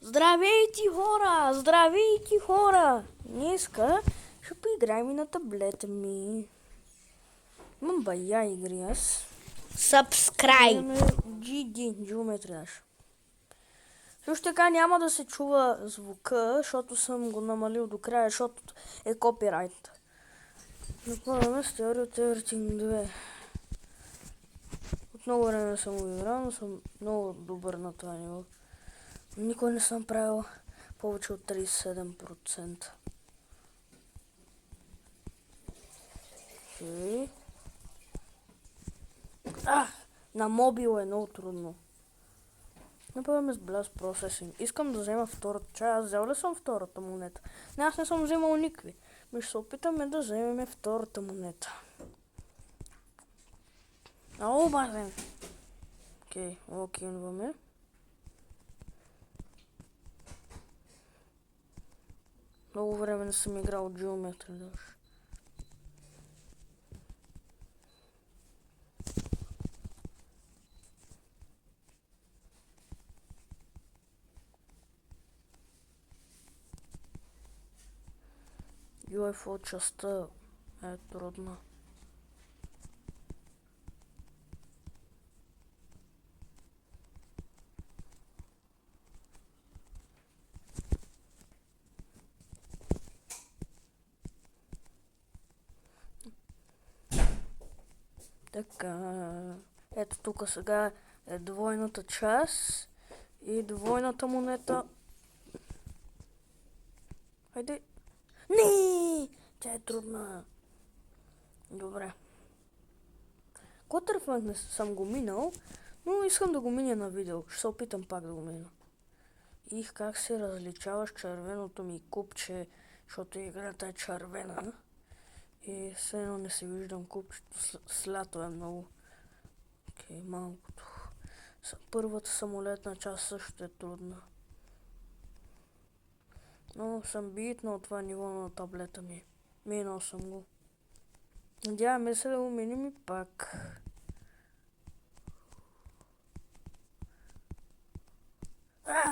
Здравейте хора! Здравейте хора! Днеска ще поиграем и на таблета ми. Имам бая игри аз. Subscribe. GD, Geometry Dash. Също така няма да се чува звука, защото съм го намалил до края, защото е копирайт. Запълваме Stereo Everything 2. От много време съм го играл, но съм много добър на това ниво. Никой не съм правил повече от 37%. Okay. На мобил е много трудно. Напълваме с Blast Processing. Искам да взема втората чая. Аз взел ли съм втората монета? Не, аз не съм вземал никакви. Ми ще се опитаме да вземем втората монета. Ало, базен! Окей, локинваме. Много време не съм играл Geometry Dash. UFO частта е трудна. Така, ето тук сега е двойната част и двойната монета. Хайде. Не! Тя е трудна. Добре. Котърфънк не съм го минал, но искам да го миня на видео. Ще се опитам пак да го мина. И как се различаваш червеното ми купче, защото играта е червена. И все едно не си виждам купчето, слято е много. Окей, малкото. Първата самолетна част също е трудна. Но съм битнал това ниво на таблета ми. Минал съм го. Надяваме се да го миним и пак.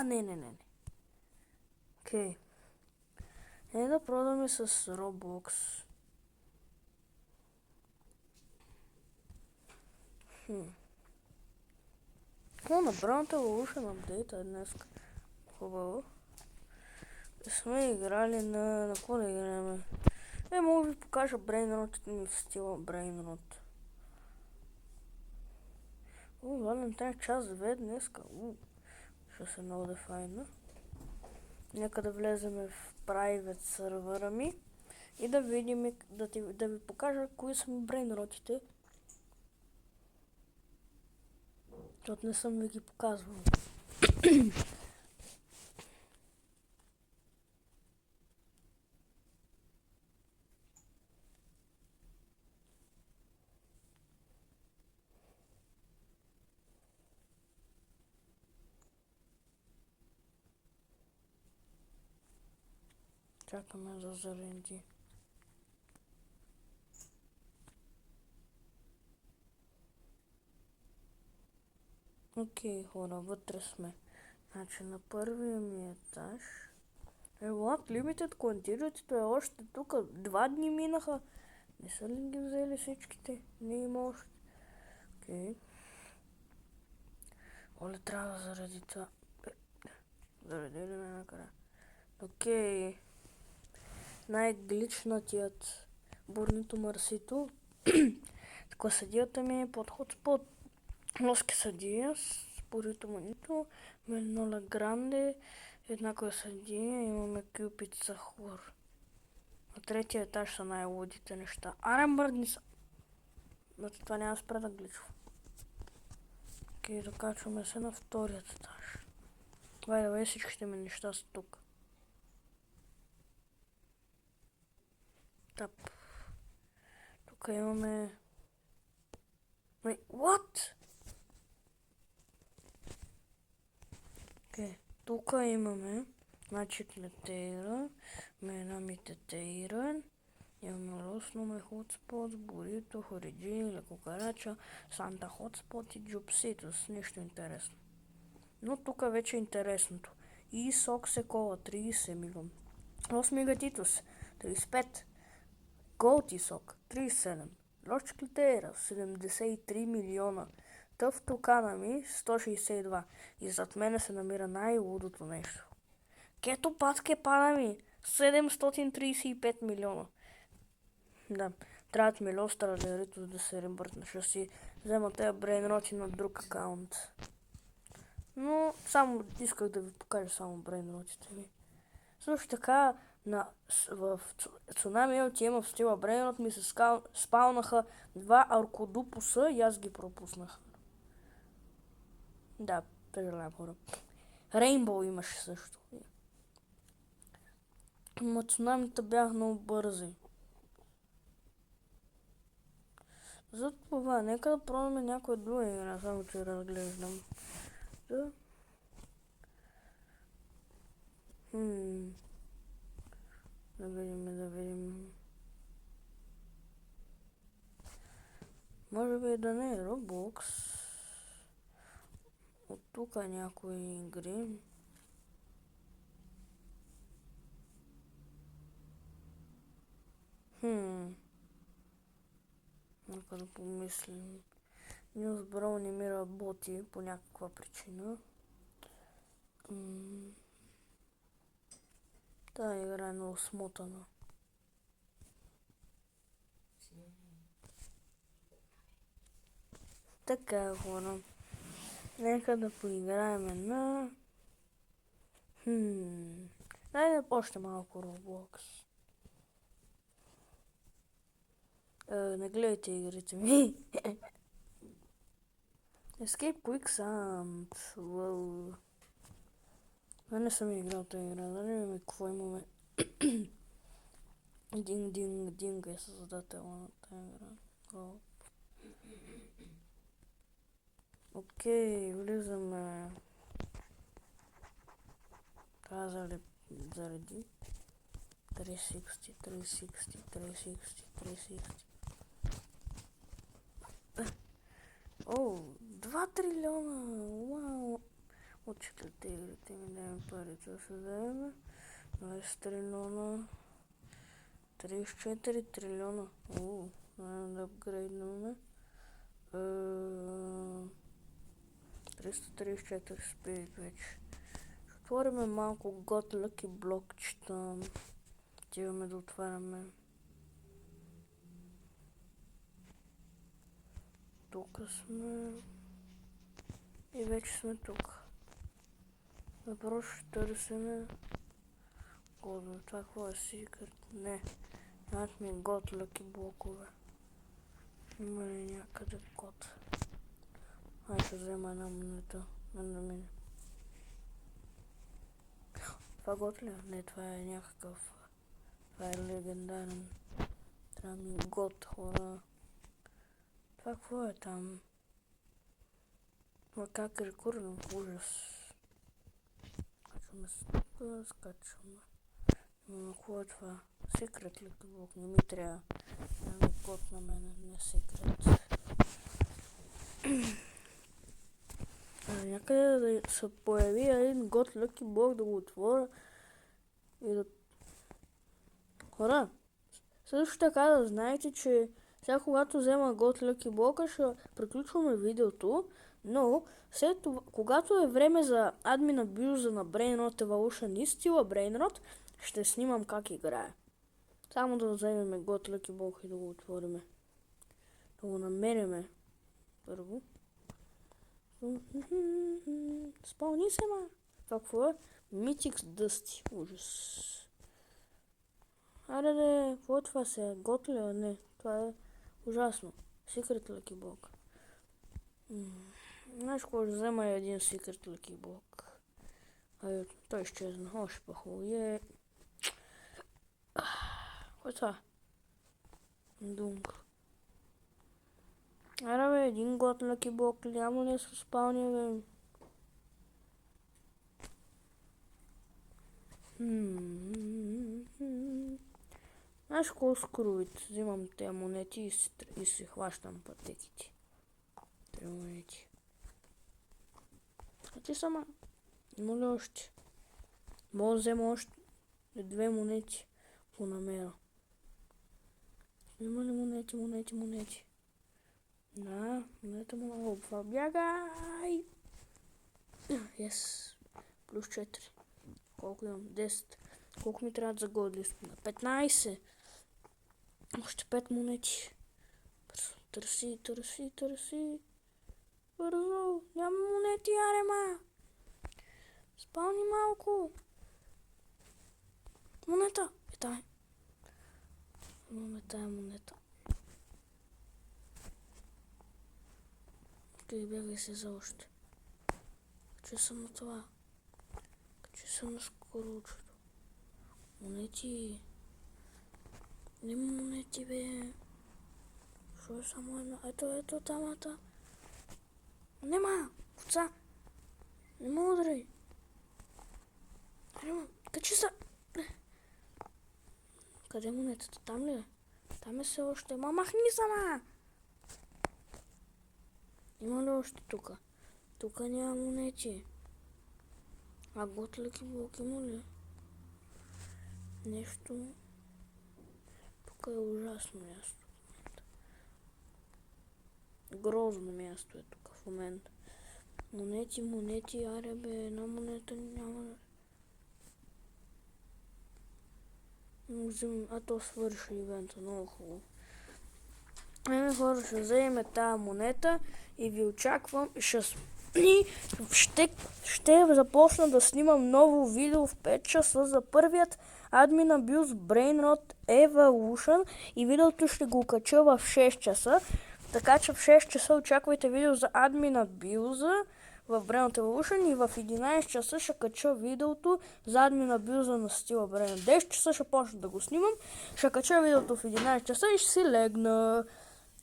Не. Окей. Е да продаме с Roblox. Направената Evolution апдейт е днес. Хубаво. Сме играли на какво да играем? Мога да ви покажа брейнротите ми в стила брейнрот. Валентайн час 2 днеска. Ще се много да файна. Нека да влезем в private сервера ми и да видим, да ви покажа кои са ми брейнротите. Защото не съм ви ги показвал. Чакаме да зареди. Окей, хора, вътре сме. Значи на първия ми етаж. What Limited Quantity е още тук. 2 дни минаха. Не са ли ги взели всичките? Не има още. Окей. Оле, трябва да заради това. Заради ли ме накрая? Окей. Най-гличнатият Бурнито Марсито. Така съдията ми е под хотспот. Лоски съдия с Бурито Монито. Мелинола Гранде. Еднаква съдия. Имаме Кюпит Сахур. На третия етаж са най-лудите неща. Арембърдни са. Но това няма спре да гличва. Окей, докачваме се на вторият етаж. Давай, всичките ми неща са тук. Тап. Тук имаме... Wait, what? Окей, тук имаме... Значи клетейра, менамите тейрен, имаме лосно хотспот, бурито, хориджи, лекокарача, санта хотспот и джупситус. Нищо интересно. Но тук вече е интересното. И Соксекова 30 милиона. Осмига Титус 35. Голтисок 37. Лоч Клитера 73 милиона. Тъвто Канами 162. И зад мене се намира най-лудото нещо. Кето Патке Панами 735 милиона. Да, трябват ми лостра лерито да се ребъртна. Ще си взема тези брейнроти на друг акаунт. Но само исках да ви покажа само брейнротите ми. Също така в Цунами LTM в стила брейнрот ми се спалнаха 2 аркодупуса и аз ги пропуснах. Да, съжалявам хора. Рейнбоу имаше също. Но цунамите бях много бързи. За това, нека да пробваме някоя друга игра, само че разглеждам. Да. Да видим. Може би да не е Roblox. От тук някои игри. Нека да помислим. Newsbro не ми работи по някаква причина. Тая игра е много смотана. Така, хора. Нека да поиграем на... Дай да почне малко Roblox. Не гледайте игрите ми. Escape Quicksand. Wow. Не съм играл тази игра. Да не видим какво имаме. Динг е създател на тази игра. Окей, влизаме. Това заради 360. О, 2 трилиона! Вау! Отчитате игрите ми, даем парите да се даем. 20 трилиона. 34 трилиона. О, да апгрейднаме. 334 спирит вече. Ще отвориме малко God Lucky блокчета. Отиваме да отваряме. Тук сме. И вече сме тук. Въпрос ще търсиме. Годно, това какво е секрет? Не. Нямат ми God Lucky блокове. Има ли някъде код? Ще взема една монета. Да мине. Това год ли? Не, това е някакъв. Това е легендарен. Трябва ми год, хора. Това какво е там? Това как е рекорден? Ужас. Скачваме. Но какво е това? Секрет ли блок? Не ми трябва. Трябва ми код на мен, не секрет. Някъде да се появи един God Lucky блок, да го отворя и да... Хора, също така да знаете, че сега когато взема God Lucky блока, ще приключваме видеото, но след това, когато е време за админа бюза на Brainrot Evolution и стила Brainrot, ще снимам как играе. Само да вземем God Lucky блок и да го отвориме. Да го намериме първо. Спълни се, ма. Това какво е? Mythic Dusty. Ужас. Аре, какво е това сега? Готли ли? Не. Това е ужасно. Secret Lucky Block. Знаеш какво, ще взема един Secret Lucky Block. Той изчезна. Още по-хубаво. Какво е това? Дунк. Аре бе, един God Lucky Block ли? Ама не се спалня, бе. Знаеш какво скрувит? Взимам тези монети и си хващам пътеките. Три монети. А ти сама? Има ли още? Мога да взема още 2 монети, ако намеря. Има ли монети? Да, монета му опва. Бягай! Yes. Плюс 4. Колко имам? 10. Колко ми трябва за годли? 15. Още 5 монети. Търси. Бързо. Няма монети, арема. Спални малко. Монета. Тай. Имаме тая монета. Окей, бягай се за още. Качи съм на това. Качи съм на скорочето. Монети. Нема монети, бе. Що е само една? Ето тамата. Нема. Куца. Нема удрай. Нема. Качи се. Къде е монетата? Там ли е? Там е все още. Махни сама! Има ли още тука? Тука няма монети. А готлеки блок има ли? Нещо. Тук е ужасно място. Грозно място е тук в момента. Монети, аре бе, една монета няма. А то свърши ивента, много хубаво. Хора, ще вземем тази монета и ви очаквам. Ще започна да снимам ново видео в 5 часа за първият Admin Abuse Brainrot Evolution и видеото ще го кача в 6 часа. Така че в 6 часа очаквайте видео за Admin Abuse в Brainrot Evolution и в 11 часа ще кача видеото за Admin Abuse на стила Brainrot. 10 часа ще почна да го снимам, ще кача видеото в 11 часа и ще си легна.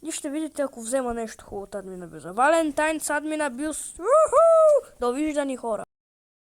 И ще видите, ако взема нещо хубаво от Admin Abuse. Valentine's Admin Abuse! Довиждани, хора!